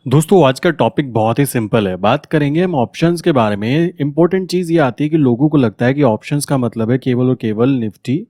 दोस्तों आज का टॉपिक बहुत ही सिंपल है। बात करेंगे हम ऑप्शंस के बारे में। इंपॉर्टेंट चीज़ ये आती है कि लोगों को लगता है कि ऑप्शंस का मतलब है केवल और केवल निफ्टी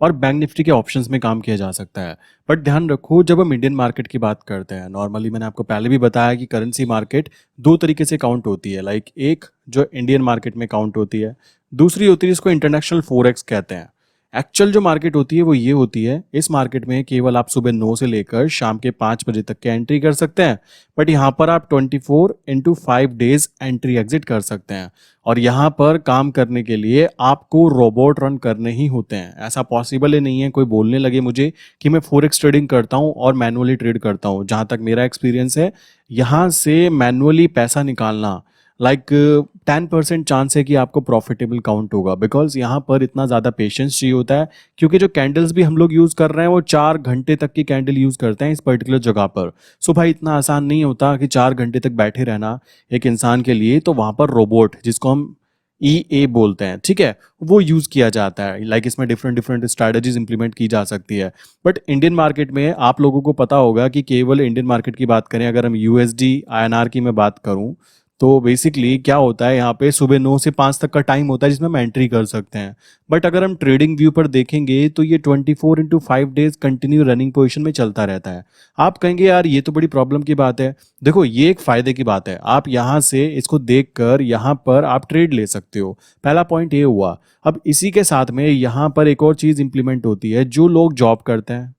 और बैंक निफ्टी के ऑप्शंस में काम किया जा सकता है। बट ध्यान रखो, जब हम इंडियन मार्केट की बात करते हैं, नॉर्मली मैंने आपको पहले भी बताया कि करेंसी मार्केट दो तरीके से काउंट होती है। लाइक एक जो इंडियन मार्केट में काउंट होती है, दूसरी होती है जिसको इंटरनेशनल फोरेक्स कहते हैं। एक्चुअल जो मार्केट होती है वो ये होती है, इस मार्केट में केवल आप सुबह 9 से लेकर शाम के 5 बजे तक के एंट्री कर सकते हैं। बट यहाँ पर आप 24/5 डेज एंट्री एग्जिट कर सकते हैं। और यहाँ पर काम करने के लिए आपको रोबोट रन करने ही होते हैं। ऐसा पॉसिबल ही नहीं है कोई बोलने लगे मुझे कि मैं फोरेक्स ट्रेडिंग करता हूँ और मैनुअली ट्रेड करता हूँ। जहाँ तक मेरा एक्सपीरियंस है, यहाँ से मैनुअली पैसा निकालना लाइक 10% चांस है कि आपको प्रॉफिटेबल काउंट होगा। बिकॉज यहाँ पर इतना ज़्यादा पेशेंस चाहिए होता है, क्योंकि जो कैंडल्स भी हम लोग यूज़ कर रहे हैं वो 4 घंटे तक की कैंडल यूज़ करते हैं इस पर्टिकुलर जगह पर। सो भाई इतना आसान नहीं होता कि 4 घंटे तक बैठे रहना एक इंसान के लिए। तो वहाँ पर रोबोट, जिसको हम EA बोलते हैं, ठीक है, वो यूज़ किया जाता है। लाइक इसमें डिफरेंट डिफरेंट स्ट्रैटेजीज इंप्लीमेंट की जा सकती है। बट इंडियन मार्केट में आप लोगों को पता होगा कि केवल इंडियन मार्केट की बात करें, अगर हम USD INR की मैं बात करूं, तो बेसिकली क्या होता है, यहाँ पे सुबह 9 से 5 तक का टाइम होता है जिसमें हम एंट्री कर सकते हैं। बट अगर हम ट्रेडिंग व्यू पर देखेंगे तो ये 24/5 डेज कंटिन्यू रनिंग पोजीशन में चलता रहता है। आप कहेंगे यार ये तो बड़ी प्रॉब्लम की बात है। देखो ये एक फायदे की बात है, आप यहाँ से इसको देखकर यहाँ पर आप ट्रेड ले सकते हो। पहला पॉइंट ये हुआ। अब इसी के साथ में यहाँ पर एक और चीज इंप्लीमेंट होती है। जो लोग जॉब करते हैं,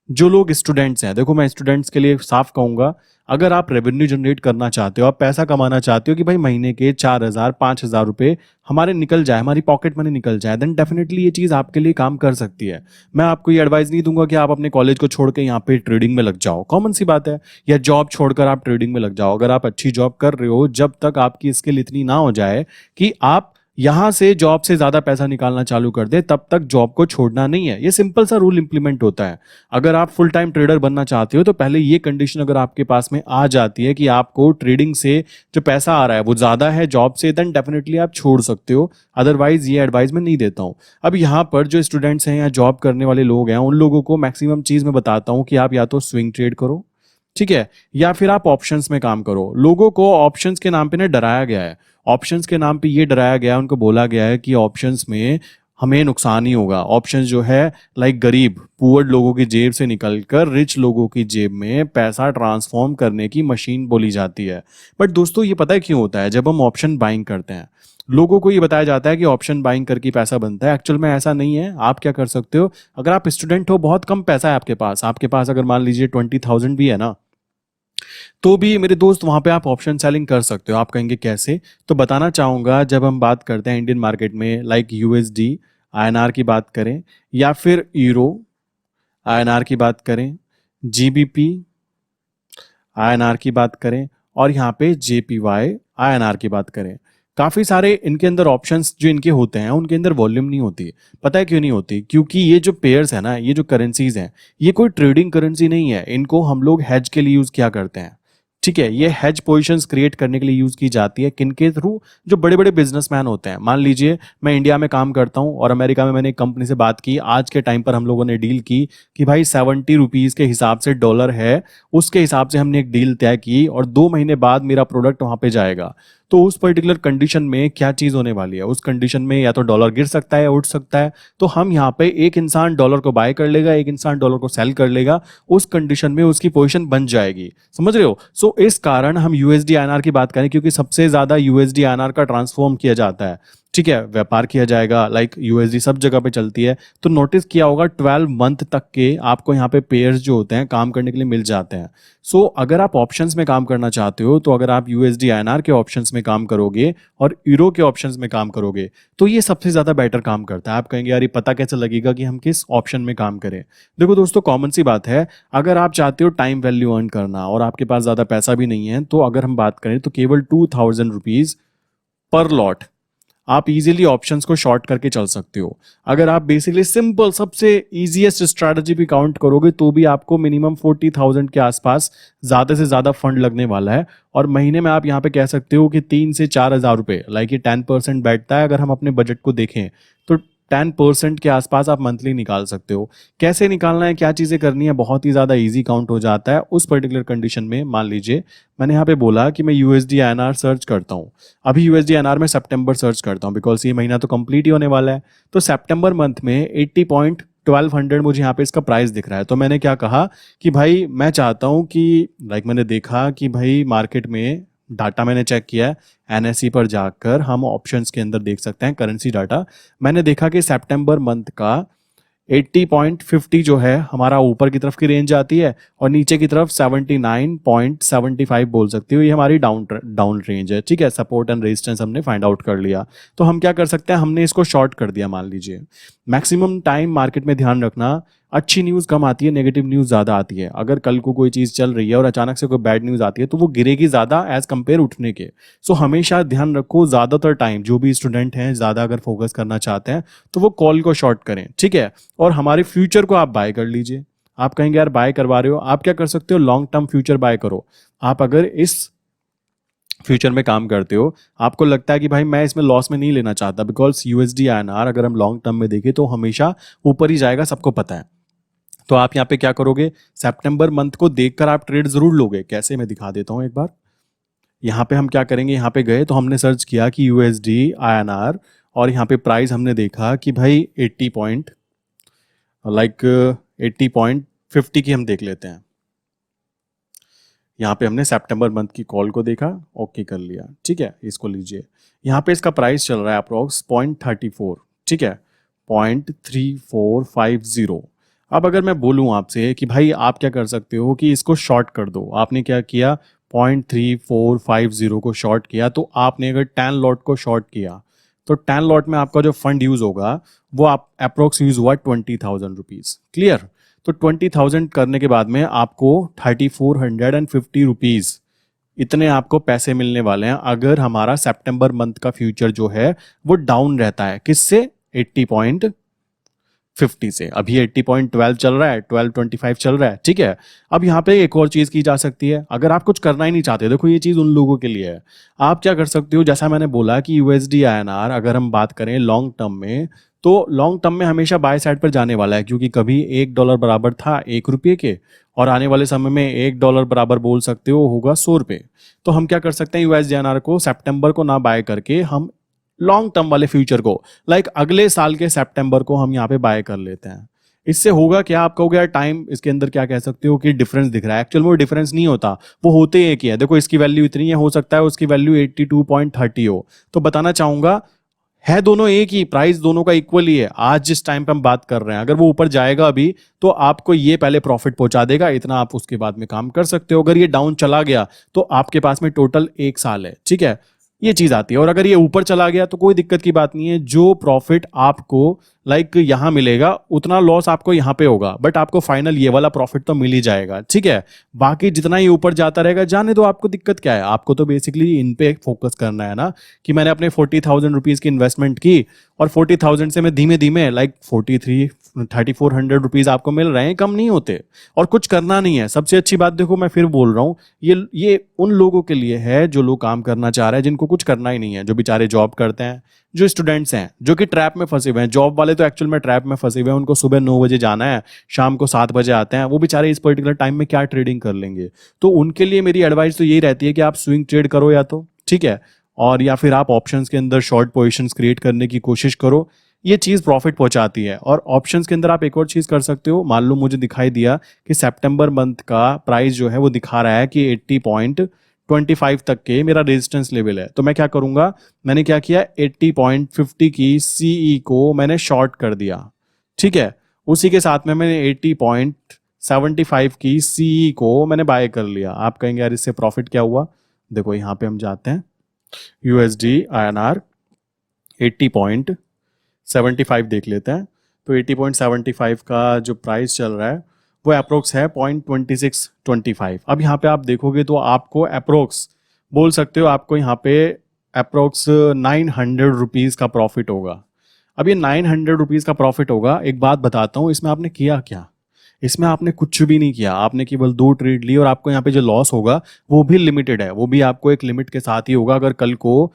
जो लोग स्टूडेंट्स हैं, देखो मैं स्टूडेंट्स के लिए साफ कहूंगा, अगर आप रेवेन्यू जनरेट करना चाहते हो, आप पैसा कमाना चाहते हो कि भाई महीने के 4,000 5,000 रुपए हमारे निकल जाए, हमारी पॉकेट मनी निकल जाए, देन डेफिनेटली ये चीज़ आपके लिए काम कर सकती है। मैं आपको ये एडवाइस नहीं दूंगा कि आप अपने कॉलेज को छोड़ के यहाँ पे ट्रेडिंग में लग जाओ, कॉमन सी बात है, या जॉब छोड़कर आप ट्रेडिंग में लग जाओ। अगर आप अच्छी जॉब कर रहे हो, जब तक आपकी स्किल इतनी ना हो जाए कि आप यहां से जॉब से ज्यादा पैसा निकालना चालू कर दे, तब तक जॉब को छोड़ना नहीं है। ये सिंपल सा रूल इंप्लीमेंट होता है। अगर आप फुल टाइम ट्रेडर बनना चाहते हो तो पहले ये कंडीशन अगर आपके पास में आ जाती है कि आपको ट्रेडिंग से जो पैसा आ रहा है वो ज्यादा है जॉब से, देन डेफिनेटली आप छोड़ सकते हो। अदरवाइज ये एडवाइस मैं नहीं देता हूँ। अब यहाँ पर जो स्टूडेंट्स हैं या जॉब करने वाले लोग हैं, उन लोगों को मैक्सिमम चीज मैं बताता हूँ कि आप या तो स्विंग ट्रेड करो, ठीक है, या फिर आप ऑप्शंस में काम करो। लोगों को ऑप्शंस के नाम पे ना डराया गया है। ऑप्शंस के नाम पे ये डराया गया है, उनको बोला गया है कि ऑप्शंस में हमें नुकसान ही होगा। ऑप्शंस जो है लाइक गरीब पुअर लोगों की जेब से निकलकर रिच लोगों की जेब में पैसा ट्रांसफॉर्म करने की मशीन बोली जाती है। बट दोस्तों ये पता है क्यों होता है? जब हम ऑप्शन बाइंग करते हैं, लोगों को ये बताया जाता है कि ऑप्शन बाइंग करके पैसा बनता है। एक्चुअल में ऐसा नहीं है। आप क्या कर सकते हो, अगर आप स्टूडेंट हो, बहुत कम पैसा है आपके पास अगर मान लीजिए 20,000 भी है ना, तो भी मेरे दोस्त वहां पे आप ऑप्शन सेलिंग कर सकते हो। आप कहेंगे कैसे? तो बताना चाहूंगा। जब हम बात करते हैं इंडियन मार्केट में, लाइक USD INR की बात करें, या फिर यूरो INR की बात करें, GBP INR की बात करें, और यहाँ पे JPY INR की बात करें, काफी सारे इनके अंदर ऑप्शंस जो इनके होते हैं उनके अंदर वॉल्यूम नहीं होती। पता है क्यों नहीं होती? क्योंकि ये जो पेयर्स है ना, ये जो करेंसीज हैं, ये कोई ट्रेडिंग करेंसी नहीं है। इनको हम लोग हेज के लिए यूज किया करते हैं, ठीक है। ये हेज पोजीशंस क्रिएट करने के लिए यूज की जाती है। किनके थ्रू? जो बड़े बड़े बिजनेसमैन होते हैं। मान लीजिए मैं इंडिया में काम करता हूं और अमेरिका में मैंने एक कंपनी से बात की, आज के टाइम पर हम लोगों ने डील की कि भाई 70 रुपीज के हिसाब से डॉलर है, उसके हिसाब से हमने एक डील तय की, और 2 महीने बाद मेरा प्रोडक्ट वहां पे जाएगा। तो उस पर्टिकुलर कंडीशन में क्या चीज होने वाली है? उस कंडीशन में या तो डॉलर गिर सकता है या उठ सकता है। तो हम यहाँ पे एक इंसान डॉलर को बाय कर लेगा, एक इंसान डॉलर को सेल कर लेगा, उस कंडीशन में उसकी पोजीशन बन जाएगी। समझ रहे हो? सो इस कारण हम USD INR की बात करें, क्योंकि सबसे ज्यादा USD INR का ट्रांसफॉर्म किया जाता है, ठीक है, व्यापार किया जाएगा। लाइक USD सब जगह पे चलती है। तो नोटिस किया होगा 12 मंथ तक के आपको यहाँ पे पेयर्स जो होते हैं काम करने के लिए मिल जाते हैं। सो अगर आप ऑप्शंस में काम करना चाहते हो, तो अगर आप USD INR के ऑप्शंस में काम करोगे और यूरो के ऑप्शंस में काम करोगे, तो ये सबसे ज्यादा बेटर काम करता है। आप कहेंगे यार ये पता कैसे लगेगा कि हम किस ऑप्शन में काम करें? देखो दोस्तों, कॉमन सी बात है। अगर आप चाहते हो टाइम वैल्यू अर्न करना और आपके पास ज्यादा पैसा भी नहीं है, तो अगर हम बात करें तो केवल 2,000 रुपीज पर लॉट आप इजीली ऑप्शंस को शॉर्ट करके चल सकते हो। अगर आप बेसिकली सिंपल सबसे इजीएस्ट स्ट्रैटेजी भी काउंट करोगे, तो भी आपको मिनिमम 40,000 के आसपास ज्यादा से ज्यादा फंड लगने वाला है। और महीने में आप यहाँ पे कह सकते हो कि 3 से 4 हजार रुपए, लाइक ये 10% बैठता है। अगर हम अपने बजट को देखें तो 10% के आसपास आप मंथली निकाल सकते हो। कैसे निकालना है, क्या चीज़ें करनी है, बहुत ही ज़्यादा इजी काउंट हो जाता है उस पर्टिकुलर कंडीशन में। मान लीजिए मैंने यहाँ पे बोला कि मैं यूएसडी आईएनआर सर्च करता हूँ। अभी यूएसडी आईएनआर में सितंबर सर्च करता हूँ बिकॉज ये महीना तो कंप्लीट ही होने वाला है। तो सितंबर मंथ में 80.1200 मुझे यहाँ पे इसका प्राइस दिख रहा है। तो मैंने क्या कहा कि भाई मैं चाहता हूँ कि मैंने देखा कि भाई मार्केट में डाटा मैंने चेक किया है, एनएसई पर जाकर हम ऑप्शंस के अंदर देख सकते हैं करेंसी डाटा। मैंने देखा कि सितंबर मंथ का 80.50 जो है हमारा ऊपर की तरफ की रेंज आती है और नीचे की तरफ 79.75 बोल सकती हो, ये हमारी डाउन डाउन रेंज है। ठीक है, सपोर्ट एंड रेजिस्टेंस हमने फाइंड आउट कर लिया। तो हम क्या कर सकते हैं, हमने इसको शॉर्ट कर दिया। मान लीजिए मैक्सिमम टाइम मार्केट में ध्यान रखना, अच्छी न्यूज़ कम आती है, नेगेटिव न्यूज़ ज़्यादा आती है। अगर कल को कोई चीज़ चल रही है और अचानक से कोई बैड न्यूज़ आती है तो वो गिरेगी ज़्यादा एज कंपेयर उठने के। सो हमेशा ध्यान रखो, ज़्यादातर टाइम जो भी स्टूडेंट हैं ज़्यादा अगर फोकस करना चाहते हैं तो वो कॉल को शॉर्ट करें। ठीक है, और हमारे फ्यूचर को आप बाय कर लीजिए। आप कहेंगे यार बाय करवा रहे हो, आप क्या कर सकते हो, लॉन्ग टर्म फ्यूचर बाय करो। आप अगर इस फ्यूचर में काम करते हो, आपको लगता है कि भाई मैं इसमें लॉस में नहीं लेना चाहता बिकॉज यूएसडी आईएनआर अगर हम लॉन्ग टर्म में देखें तो हमेशा ऊपर ही जाएगा, सबको पता है। तो आप यहाँ पे क्या करोगे, सितंबर मंथ को देखकर आप ट्रेड जरूर लोगे। कैसे, मैं दिखा देता हूँ एक बार। यहाँ पे हम क्या करेंगे, यहाँ पे गए तो हमने सर्च किया कि यूएसडी आईएनआर और यहाँ पे प्राइस हमने देखा कि भाई 80.50 की हम देख लेते हैं। यहाँ पे हमने सितंबर मंथ की कॉल को देखा, ओके कर लिया। ठीक है, इसको लीजिए। यहाँ पे इसका प्राइस चल रहा है अप्रोक्स 0.34। ठीक है, 0.3450। अब अगर मैं बोलूँ आपसे कि भाई आप क्या कर सकते हो कि इसको शॉर्ट कर दो, आपने क्या किया, 0.3450 को शॉर्ट किया। तो आपने अगर 10 लॉट को शॉर्ट किया तो 10 लॉट में आपका जो फंड यूज होगा वो आप अप्रोक्स यूज हुआ 20,000 रुपीज। क्लियर। तो 20,000 करने के बाद में आपको 3,450 रुपीज इतने आपको पैसे मिलने वाले हैं अगर हमारा सितंबर मंथ का फ्यूचर जो है वो डाउन रहता है। किससे, 80.50 से। अभी 80.12 चल रहा है, 12.25 चल रहा है। ठीक है, अब यहाँ पे एक और चीज की जा सकती है। अगर आप कुछ करना ही नहीं चाहते, देखो ये चीज उन लोगों के लिए है, आप क्या कर सकते हो, जैसा मैंने बोला कि यूएसडी आईएनआर अगर हम बात करें लॉन्ग टर्म में, तो लॉन्ग टर्म में हमेशा बाय साइड पर जाने वाला है क्योंकि कभी $1 बराबर था ₹1 के और आने वाले समय में $1 बराबर बोल सकते हो होगा ₹100। तो हम क्या कर सकते हैं, यूएसडी आईएनआर को सितंबर को ना बाय करके हम लॉन्ग टर्म वाले फ्यूचर को, अगले साल के सितंबर को हम यहाँ पे बाय कर लेते हैं। इससे होगा क्या, आप कहोगे यार टाइम इसके अंदर क्या कह सकते हो कि डिफरेंस दिख रहा है। एक्चुअल में वो डिफरेंस नहीं होता, वो होते एक ही है। देखो इसकी वैल्यू इतनी है, हो सकता है उसकी वैल्यू 82.30 हो। तो बताना चाहूंगा है दोनों एक ही, प्राइस दोनों का इक्वल ही है। आज जिस टाइम पे हम बात कर रहे हैं अगर वो ऊपर जाएगा अभी तो आपको ये पहले प्रॉफिट पहुंचा देगा, इतना आप उसके बाद में काम कर सकते हो। अगर ये डाउन चला गया तो आपके पास में टोटल 1 साल है। ठीक है, ये चीज आती है। और अगर ये ऊपर चला गया तो कोई दिक्कत की बात नहीं है, जो प्रॉफिट आपको यहां मिलेगा उतना लॉस आपको यहां पे होगा, बट आपको फाइनल ये वाला प्रॉफिट तो मिल ही जाएगा। ठीक है, बाकी जितना ही ऊपर जाता रहेगा जाने दो, आपको दिक्कत क्या है। आपको तो बेसिकली इन पे फोकस करना है ना कि मैंने अपने 40,000 रुपीज की इन्वेस्टमेंट की और 40,000 से मैं धीमे धीमे 3400 रुपीज आपको मिल रहे हैं, कम नहीं होते। और कुछ करना नहीं है। सबसे अच्छी बात देखो, मैं फिर बोल रहा हूं, ये उन लोगों के लिए है जो लोग काम करना चाह रहे हैं, जिनको कुछ करना ही नहीं है, जो बेचारे जॉब करते हैं, जो स्टूडेंट्स हैं जो कि ट्रैप में फंसे हुए हैं। जॉब वाले तो एक्चुअल में ट्रैप में फंसे हुए हैं, उनको सुबह 9 बजे जाना है, शाम को 7 बजे आते हैं। वो बेचारे इस पर्टिकुलर टाइम में क्या ट्रेडिंग कर लेंगे। तो उनके लिए मेरी एडवाइस तो यही रहती है कि आप स्विंग ट्रेड करो या तो, ठीक है, और या फिर आप ऑप्शंस के अंदर शॉर्ट पोजीशंस क्रिएट करने की कोशिश करो। ये चीज़ प्रॉफिट पहुंचाती है। और ऑप्शंस के अंदर आप एक और चीज़ कर सकते हो। मान लो मुझे दिखाई दिया कि सितंबर मंथ का प्राइस जो है वो दिखा रहा है कि 80.25 तक के मेरा रेजिस्टेंस लेवल है। तो मैं क्या करूंगा, मैंने क्या किया, 80.50 की सीई को मैंने शॉर्ट कर दिया। ठीक है, उसी के साथ में मैंने 80.75 की सीई को मैंने बाय कर लिया। आप कहेंगे यार इससे प्रॉफिट क्या हुआ। देखो यहाँ पे हम जाते हैं, यूएसडी आईएनआर 80.75 देख लेते हैं। तो 80.75 का जो प्राइस चल रहा है वो अप्रोक्स है 0.2625। अब यहाँ पे आप देखोगे तो आपको अप्रोक्स बोल सकते हो, आपको यहाँ पे अप्रोक्स 900 रुपीज़ का प्रॉफिट होगा। अब ये 900 रुपीज़ का प्रॉफिट होगा। एक बात बताता हूँ, इसमें आपने किया क्या, इसमें आपने कुछ भी नहीं किया। आपने केवल 2 ट्रेड ली और आपको यहाँ पे जो लॉस होगा वो भी लिमिटेड है, वो भी आपको एक लिमिट के साथ ही होगा। अगर कल को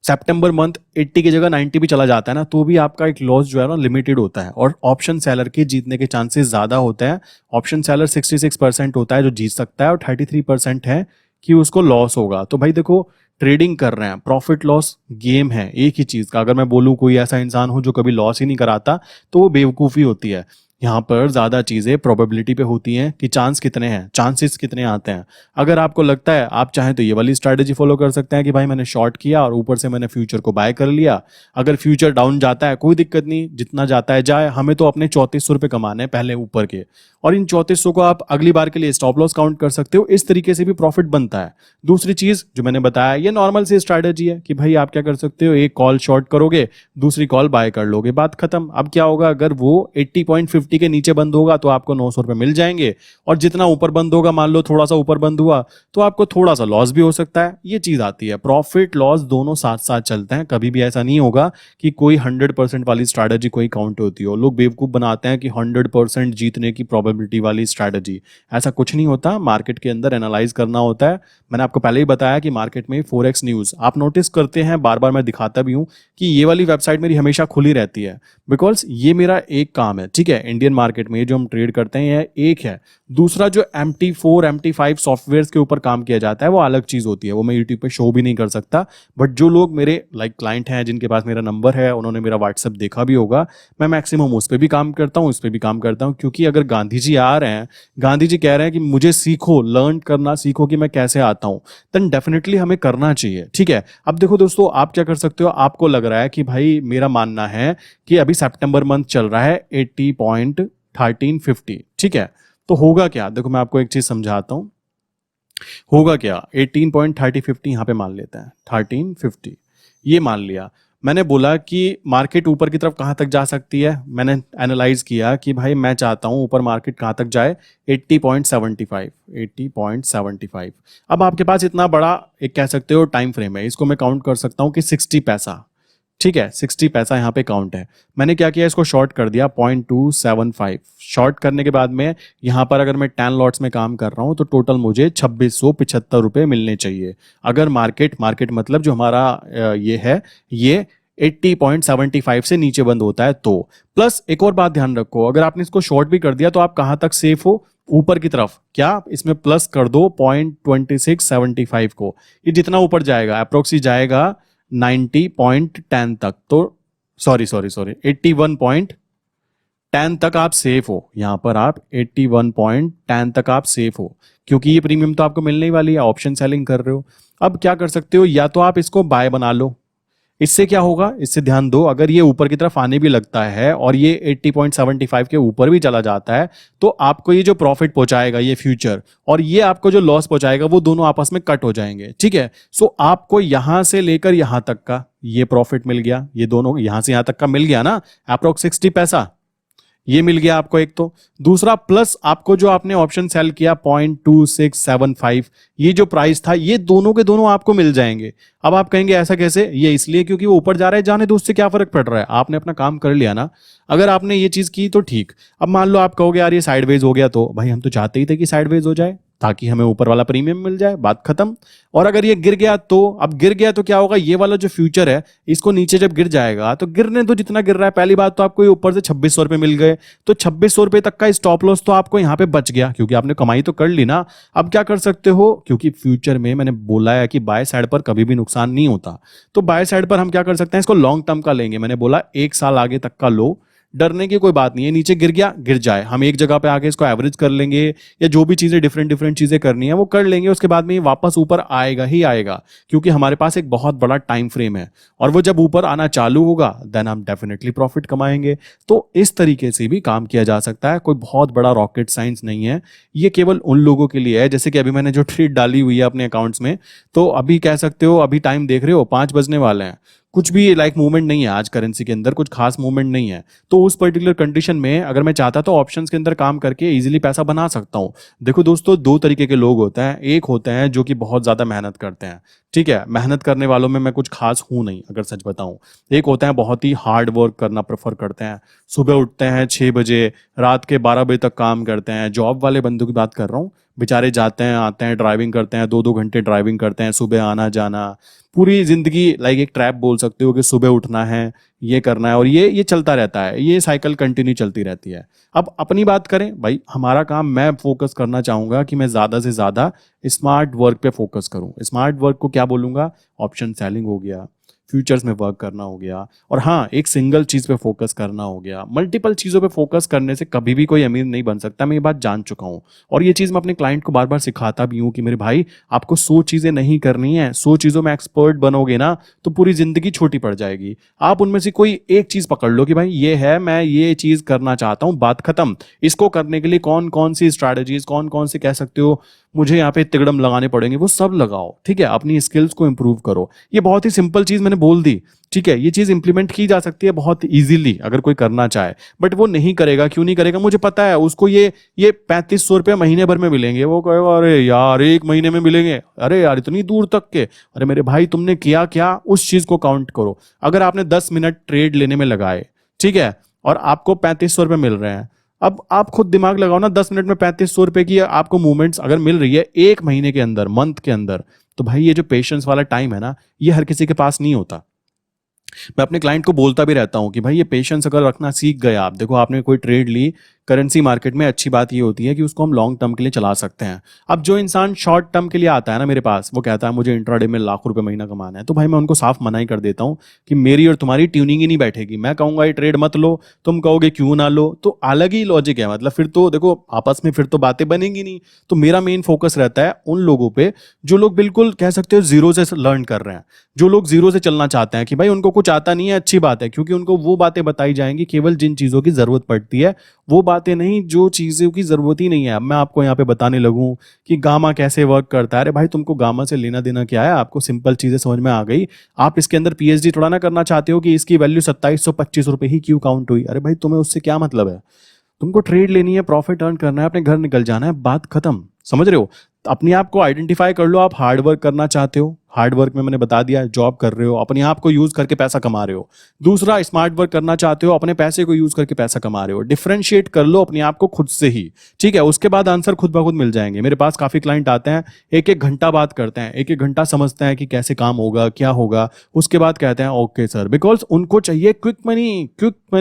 सितंबर मंथ 80 की जगह 90 भी चला जाता है ना, तो भी आपका एक लॉस जो है ना लिमिटेड होता है, और ऑप्शन सेलर के जीतने के चांसेस ज्यादा होते हैं। ऑप्शन सेलर 66% होता है जो जीत सकता है, और 33% है कि उसको लॉस होगा। तो भाई देखो, ट्रेडिंग कर रहे हैं, प्रॉफिट लॉस गेम है एक ही चीज का। अगर मैं बोलूँ कोई ऐसा इंसान हो जो कभी लॉस ही नहीं कराता, तो वो बेवकूफ़ी होती है। यहाँ पर ज्यादा चीजें प्रोबेबिलिटी पे होती हैं कि चांस कितने हैं, चांसेस कितने आते हैं। अगर आपको लगता है, आप चाहें तो ये वाली स्ट्रैटेजी फॉलो कर सकते हैं कि भाई मैंने शॉर्ट किया और ऊपर से मैंने फ्यूचर को बाय कर लिया। अगर फ्यूचर डाउन जाता है कोई दिक्कत नहीं, जितना जाता है जाए, हमें तो अपने 3400 रुपये कमाने हैं पहले ऊपर के, और इन 3400 को आप अगली बार के लिए स्टॉप लॉस काउंट कर सकते हो। इस तरीके से भी प्रॉफिट बनता है। दूसरी चीज जो मैंने बताया, ये नॉर्मल सी स्ट्रैटेजी है कि भाई आप क्या कर सकते हो, एक कॉल शॉर्ट करोगे, दूसरी कॉल बाय कर लोगे, बात खत्म। अब क्या होगा, अगर वो 80.50 के नीचे बंद होगा तो आपको 900 रुपये मिल जाएंगे, और जितना ऊपर बंद होगा, मान लो थोड़ा सा ऊपर बंद हुआ, तो आपको थोड़ा सा लॉस भी हो सकता है। ये चीज आती है, प्रॉफिट लॉस दोनों साथ साथ चलते हैं। कभी भी ऐसा नहीं होगा कि कोई 100% वाली स्ट्रैटेजी कोई काउंट होती हो। लोग बेवकूफ बनाते हैं कि 100% जीतने की प्रोबेबिलिटी वाली स्ट्रैटेजी, ऐसा कुछ नहीं होता। मार्केट के अंदर एनालाइज करना होता है। मैंने आपको पहले ही बताया कि मार्केट में फॉरेक्स न्यूज आप नोटिस करते हैं, बार बार मैं दिखाता भी हूं कि ये वाली वेबसाइट मेरी हमेशा खुली रहती है, बिकॉज ये मेरा एक काम है। ठीक है, इंडियन मार्केट में जो हम ट्रेड करते हैं ये एक है। दूसरा जो MT4 MT5 सॉफ्टवेयर के ऊपर काम किया जाता है वो अलग चीज होती है, वो मैं यूट्यूब पे शो भी नहीं कर सकता। बट जो लोग मेरे क्लाइंट हैं, जिनके पास मेरा नंबर है, उन्होंने मेरा व्हाट्सएप देखा भी होगा, मैं मैक्सिमम उस पर भी काम करता हूँ, उस पर भी काम करता हूँ। क्योंकि अगर गांधी जी आ रहे हैं, गांधी जी कह रहे हैं कि मुझे सीखो, लर्न करना सीखो कि मैं कैसे आता हूँ, देन डेफिनेटली हमें करना चाहिए। ठीक है, अब देखो दोस्तों, आप क्या कर सकते हो, आपको लग रहा है कि भाई मेरा मानना है कि अभी सितंबर मंथ चल रहा है 80.1350, ठीक है, तो होगा क्या, देखो मैं आपको एक चीज समझाता हूं। होगा क्या, 18.3050 यहां पे मान लेते हैं, 1350 ये मान लिया। मैंने बोला कि मार्केट ऊपर की तरफ कहां तक जा सकती है, मैंने एनालाइज किया कि भाई मैं चाहता हूं ऊपर मार्केट कहां तक जाए, 80.75, 80.75। अब आपके पास इतना बड़ा एक कह सकते हो टाइम फ्रेम है, इसको मैं काउंट कर सकता हूं कि 60 पैसा। ठीक है, 60 पैसा यहाँ पे काउंट है। मैंने क्या किया, इसको शॉर्ट कर दिया 0.275। शॉर्ट करने के बाद में यहाँ पर अगर मैं 10 लॉट्स में काम कर रहा हूँ तो टोटल मुझे 2675 रुपये मिलने चाहिए। अगर मार्केट मार्केट मतलब जो हमारा ये है, ये 80.75 से नीचे बंद होता है तो। प्लस एक और बात ध्यान रखो, अगर आपने इसको शॉर्ट भी कर दिया तो आप कहाँ तक सेफ हो, ऊपर की तरफ। क्या इसमें प्लस कर दो 0.2675 को, ये जितना ऊपर जाएगा अप्रोक्सी जाएगा 90.10 तक, तो सॉरी 81.10 तक आप सेफ हो। यहां पर आप 81.10 तक आप सेफ हो, क्योंकि ये प्रीमियम तो आपको मिलने ही वाली है, ऑप्शन सेलिंग कर रहे हो। अब क्या कर सकते हो, या तो आप इसको बाय बना लो। इससे क्या होगा, इससे ध्यान दो, अगर ये ऊपर की तरफ आने भी लगता है और ये 80.75 के ऊपर भी चला जाता है, तो आपको ये जो प्रॉफिट पहुंचाएगा ये फ्यूचर, और ये आपको जो लॉस पहुंचाएगा, वो दोनों आपस में कट हो जाएंगे। ठीक है, सो आपको यहां से लेकर यहां तक का ये प्रॉफिट मिल गया, ये दोनों यहां से यहां तक का मिल गया ना, अप्रोक्स 60 पैसा ये मिल गया आपको एक तो। दूसरा प्लस आपको जो आपने ऑप्शन सेल किया 0.2675, ये जो प्राइस था, ये दोनों के दोनों आपको मिल जाएंगे। अब आप कहेंगे ऐसा कैसे, ये इसलिए क्योंकि वो ऊपर जा रहा है, जाने दो, उससे क्या फर्क पड़ रहा है, आपने अपना काम कर लिया ना। अगर आपने ये चीज की तो ठीक। अब मान लो आप कहोगे यार ये साइडवेज हो गया, तो भाई हम तो चाहते ही थे कि साइडवेज हो जाए ताकि हमें ऊपर वाला प्रीमियम मिल जाए, बात खत्म। और अगर ये गिर गया तो, अब गिर गया तो क्या होगा, ये वाला जो फ्यूचर है इसको नीचे जब गिर जाएगा, तो गिरने तो जितना गिर रहा है, पहली बात तो आपको ये ऊपर से 2600 रुपये मिल गए, तो 2600 रुपये तक का स्टॉप लॉस तो आपको यहाँ पे बच गया, क्योंकि आपने कमाई तो कर ली ना। अब क्या कर सकते हो, क्योंकि फ्यूचर में मैंने बोला है कि बाय साइड पर कभी भी नुकसान नहीं होता, तो बाय साइड पर हम क्या कर सकते हैं, इसको लॉन्ग टर्म का लेंगे। मैंने बोला 1 साल आगे तक का लो, डरने की कोई बात नहीं है, नीचे गिर गया गिर जाए, हम एक जगह पे आके इसको एवरेज कर लेंगे, या जो भी चीजें डिफरेंट डिफरेंट चीजें करनी है वो कर लेंगे, उसके बाद में ये वापस ऊपर आएगा ही आएगा, क्योंकि हमारे पास एक बहुत बड़ा टाइम फ्रेम है, और वो जब ऊपर आना चालू होगा देन हम डेफिनेटली प्रॉफिट कमाएंगे। तो इस तरीके से भी काम किया जा सकता है, कोई बहुत बड़ा रॉकेट साइंस नहीं है। ये केवल उन लोगों के लिए है, जैसे कि अभी मैंने जो ट्रेड डाली हुई है अपने अकाउंट्स में, तो अभी कह सकते हो, अभी टाइम देख रहे हो 5 बजने वाले हैं, कुछ भी मूवमेंट नहीं है आज करेंसी के अंदर, कुछ खास मूवमेंट नहीं है। तो उस पर्टिकुलर कंडीशन में अगर मैं चाहता तो ऑप्शंस के अंदर काम करके इजीली पैसा बना सकता हूं। देखो दोस्तों, दो तरीके के लोग होते हैं, एक होते हैं जो कि बहुत ज्यादा मेहनत करते हैं। ठीक है, मेहनत करने वालों में मैं कुछ खास हूं नहीं अगर सच बताऊं। एक होते हैं बहुत ही हार्ड वर्क करना प्रेफर करते हैं, सुबह उठते हैं 6 बजे, रात के 12 बजे तक काम करते हैं, जॉब वाले बंदों की बात कर रहा हूँ। बेचारे जाते हैं आते हैं ड्राइविंग करते हैं 2-2 घंटे ड्राइविंग करते हैं सुबह आना जाना पूरी जिंदगी लाइक एक ट्रैप बोल सकते हो कि सुबह उठना है ये करना है और ये चलता रहता है ये साइकिल कंटिन्यू चलती रहती है। अब अपनी बात करें भाई हमारा काम मैं फोकस करना चाहूंगा कि मैं ज़्यादा से ज़्यादा स्मार्ट वर्क पे फोकस करूं। स्मार्ट वर्क को क्या बोलूंगा ऑप्शन सेलिंग हो गया फ्यूचर्स में वर्क करना हो गया और हाँ एक सिंगल चीज़ पे फोकस करना हो गया। मल्टीपल चीज़ों पे फोकस करने से कभी भी कोई अमीर नहीं बन सकता मैं ये बात जान चुका हूँ और ये चीज़ मैं अपने क्लाइंट को बार बार सिखाता भी हूँ कि मेरे भाई आपको 100 चीज़ें नहीं करनी है 100 चीज़ों में एक्सपर्ट बनोगे ना तो पूरी जिंदगी छोटी पड़ जाएगी। आप उनमें से कोई एक चीज़ पकड़ लो कि भाई ये है मैं ये चीज़ करना चाहता हूँ बात खत्म। इसको करने के लिए कौन कौन सी स्ट्रैटेजीज कौन कौन सी कह सकते हो मुझे यहाँ पे तिकड़म लगाने पड़ेंगे वो सब लगाओ ठीक है अपनी स्किल्स को इंप्रूव करो। ये बहुत ही सिंपल चीज़ मैंने बोल दी ठीक है ये चीज़ इंप्लीमेंट की जा सकती है बहुत इजीली अगर कोई करना चाहे बट वो नहीं करेगा क्यों नहीं करेगा मुझे पता है उसको ये 3500 रुपये महीने भर में मिलेंगे वो कहेगा अरे यार 1 महीने में मिलेंगे अरे यार इतनी दूर तक के। अरे मेरे भाई तुमने किया क्या उस चीज़ को काउंट करो। अगर आपने 10 मिनट ट्रेड लेने में लगाए ठीक है और आपको 3500 रुपये मिल रहे हैं अब आप खुद दिमाग लगाओ ना 10 मिनट में 3500 रुपये की आपको मूवमेंट्स अगर मिल रही है 1 महीने के अंदर मंथ के अंदर तो भाई ये जो पेशेंस वाला टाइम है ना ये हर किसी के पास नहीं होता। मैं अपने क्लाइंट को बोलता भी रहता हूं कि भाई ये पेशेंस अगर रखना सीख गए आप देखो आपने कोई ट्रेड ली करेंसी मार्केट में अच्छी बात ये होती है कि उसको हम लॉन्ग टर्म के लिए चला सकते हैं। अब जो इंसान शॉर्ट टर्म के लिए आता है ना मेरे पास वो कहता है मुझे इंट्राडे में लाखों रुपए महीना कमाना है तो भाई मैं उनको साफ मना ही कर देता हूं कि मेरी और तुम्हारी ट्यूनिंग ही नहीं बैठेगी। मैं कहूंगा ये ट्रेड मत लो तुम कहोगे क्यों ना लो तो अलग ही लॉजिक है मतलब फिर तो देखो आपस में फिर तो बातें बनेंगी नहीं। तो मेरा मेन फोकस रहता है उन लोगों पे जो लोग बिल्कुल कह सकते हो जीरो से लर्न कर रहे हैं जो लोग जीरो से चलना चाहते हैं कि भाई उनको कुछ आता नहीं है अच्छी बात है क्योंकि उनको वो बातें बताई जाएंगी केवल जिन चीज़ों की ज़रूरत पड़ती है वो बातें नहीं जो चीज़ों की ज़रूरत ही नहीं है। अब मैं आपको यहाँ पे बताने लगूं कि गामा कैसे वर्क करता है अरे भाई तुमको गामा से लेना देना क्या है आपको सिंपल चीज़ें समझ में आ गई। आप इसके अंदर पीएचडी थोड़ा ना करना चाहते हो कि इसकी वैल्यू 2725 रुपये ही क्यों काउंट हुई। अरे भाई तुम्हें उससे क्या मतलब है तुमको ट्रेड लेनी है प्रॉफिट अर्न करना है अपने घर निकल जाना है बात खत्म। समझ रहे हो अपने आप को आइडेंटिफाई कर लो आप हार्ड वर्क करना चाहते हो हार्ड वर्क में मैंने बता दिया जॉब कर रहे हो अपने आप को यूज करके पैसा कमा रहे हो। दूसरा स्मार्ट वर्क करना चाहते हो अपने पैसे को यूज करके पैसा कमा रहे हो। डिफरेंशिएट कर लो अपने आप को खुद से ही ठीक है उसके बाद आंसर खुद ब खुद मिल जाएंगे। मेरे पास काफी क्लाइंट आते हैं एक एक घंटा बात करते हैं एक एक घंटा समझते हैं कि कैसे काम होगा क्या होगा उसके बाद कहते हैं ओके सर बिकॉज उनको चाहिए क्विक मनी।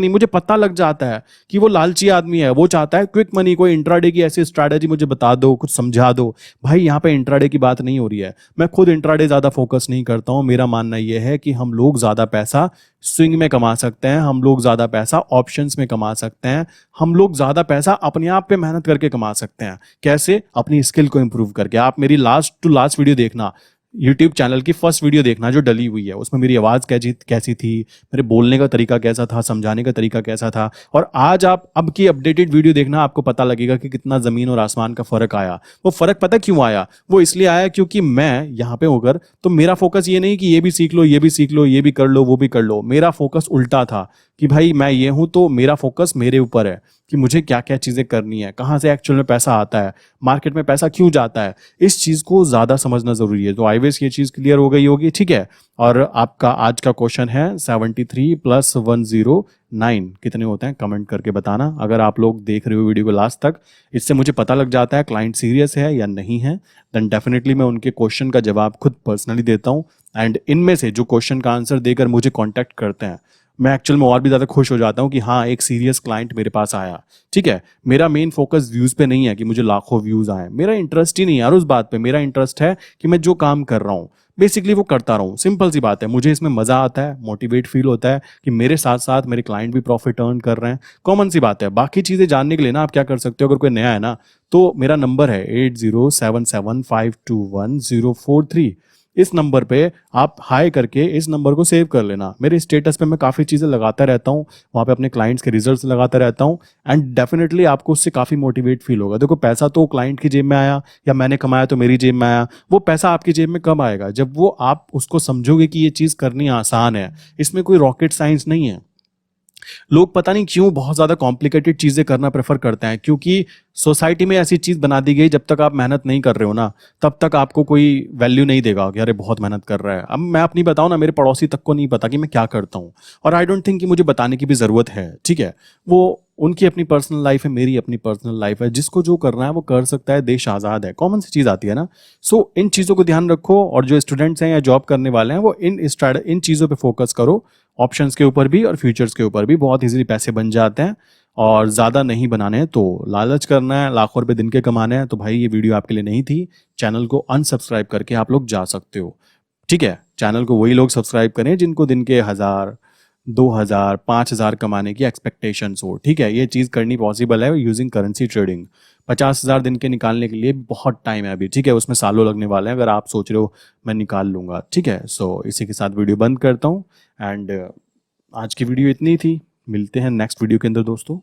मुझे पता लग जाता है कि वो लालची आदमी है वो चाहता है क्विक मनी। कोई इंट्राडे की ऐसी स्ट्रैटेजी मुझे बता दो कुछ समझा दो। भाई यहाँ पे इंट्राडे की बात नहीं हो रही है मैं खुद इंट्राडे ज्यादा फोकस नहीं करता हूं। मेरा मानना यह है कि हम लोग ज्यादा पैसा स्विंग में कमा सकते हैं हम लोग ज्यादा पैसा ऑप्शंस में कमा सकते हैं हम लोग ज्यादा पैसा अपने आप पे मेहनत करके कमा सकते हैं। कैसे अपनी स्किल को इंप्रूव करके। आप मेरी लास्ट टू लास्ट वीडियो देखना यूट्यूब चैनल की फर्स्ट वीडियो देखना जो डली हुई है उसमें मेरी आवाज़ कैसी थी मेरे बोलने का तरीका कैसा था समझाने का तरीका कैसा था और आज आप अब की अपडेटेड वीडियो देखना आपको पता लगेगा कि कितना ज़मीन और आसमान का फ़र्क आया। वो फ़र्क पता क्यों आया वो इसलिए आया क्योंकि मैं यहाँ पे होकर तो मेरा फोकस ये नहीं कि ये भी सीख लो ये भी सीख लो ये भी कर लो वो भी कर लो। मेरा फोकस उल्टा था कि भाई मैं ये हूं तो मेरा फोकस मेरे ऊपर है कि मुझे क्या क्या चीज़ें करनी है कहाँ से एक्चुअल में पैसा आता है मार्केट में पैसा क्यों जाता है इस चीज़ को ज़्यादा समझना ज़रूरी है। तो आई विश ये चीज़ क्लियर हो गई होगी ठीक है। और आपका आज का क्वेश्चन है 73 + 109 कितने होते हैं कमेंट करके बताना। अगर आप लोग देख रहे हो वीडियो को लास्ट तक इससे मुझे पता लग जाता है क्लाइंट सीरियस है या नहीं है देन डेफिनेटली मैं उनके क्वेश्चन का जवाब खुद पर्सनली देता हूँ। एंड इनमें से जो क्वेश्चन का आंसर देकर मुझे कॉन्टैक्ट करते हैं मैं एक्चुअल में और भी ज़्यादा खुश हो जाता हूँ कि हाँ एक सीरियस क्लाइंट मेरे पास आया ठीक है। मेरा मेन फोकस व्यूज़ पे नहीं है कि मुझे लाखों व्यूज़ आए मेरा इंटरेस्ट ही नहीं यार उस बात पे। मेरा इंटरेस्ट है कि मैं जो काम कर रहा हूँ बेसिकली वो करता रहूँ। सिंपल सी बात है मुझे इसमें मज़ा आता है मोटिवेट फील होता है कि मेरे साथ साथ मेरे क्लाइंट भी प्रॉफिट अर्न कर रहे हैं। कॉमन सी बात है। बाकी चीज़ें जानने के लिए ना आप क्या कर सकते हो अगर कोई नया है ना तो मेरा नंबर है 8077521043 इस नंबर पे आप हाई करके इस नंबर को सेव कर लेना। मेरे स्टेटस पे मैं काफ़ी चीज़ें लगाता रहता हूँ वहाँ पे अपने क्लाइंट्स के रिजल्ट्स लगाता रहता हूँ एंड डेफिनेटली आपको उससे काफ़ी मोटिवेट फील होगा। देखो पैसा तो क्लाइंट की जेब में आया या मैंने कमाया तो मेरी जेब में आया वो पैसा आपकी जेब में कब आएगा जब वो आप उसको समझोगे कि ये चीज़ करनी आसान है इसमें कोई रॉकेट साइंस नहीं है। लोग पता नहीं क्यों बहुत ज़्यादा कॉम्प्लिकेटेड चीज़ें करना प्रेफर करते हैं क्योंकि सोसाइटी में ऐसी चीज़ बना दी गई जब तक आप मेहनत नहीं कर रहे हो ना तब तक आपको कोई वैल्यू नहीं देगा कि अरे बहुत मेहनत कर रहा है। अब मैं अपनी बताऊं ना मेरे पड़ोसी तक को नहीं पता कि मैं क्या करता हूं और आई डोंट थिंक कि मुझे बताने की भी ज़रूरत है ठीक है। वो उनकी अपनी पर्सनल लाइफ है, मेरी अपनी पर्सनल लाइफ है, जिसको जो करना है वो कर सकता है, देश आज़ाद है, कॉमन सी चीज़ आती है ना। सो इन चीज़ों को ध्यान रखो, और जो स्टूडेंट्स हैं या जॉब करने वाले हैं वो इन चीज़ों पे फोकस करो, ऑप्शंस के ऊपर भी और फ्यूचर्स के ऊपर भी। बहुत इजीली पैसे बन जाते हैं, और ज़्यादा नहीं बनाने हैं, तो लालच करना है, लाखों रुपए दिन के कमाने हैं, तो भाई ये वीडियो आपके लिए नहीं थी। चैनल को अनसब्सक्राइब करके आप लोग जा सकते हो, ठीक है। चैनल को वही लोग सब्सक्राइब करें जिनको दिन के 1000, 2000, 5000 कमाने की एक्सपेक्टेशंस हो, ठीक है। ये चीज़ करनी पॉसिबल है यूजिंग करेंसी ट्रेडिंग। 50,000 दिन के निकालने के लिए बहुत टाइम है अभी, ठीक है, उसमें सालों लगने वाले हैं। अगर आप सोच रहे हो मैं निकाल लूंगा, ठीक है। सो इसी के साथ वीडियो बंद करता हूँ, एंड आज की वीडियो इतनी थी। मिलते हैं नेक्स्ट वीडियो के अंदर दोस्तों।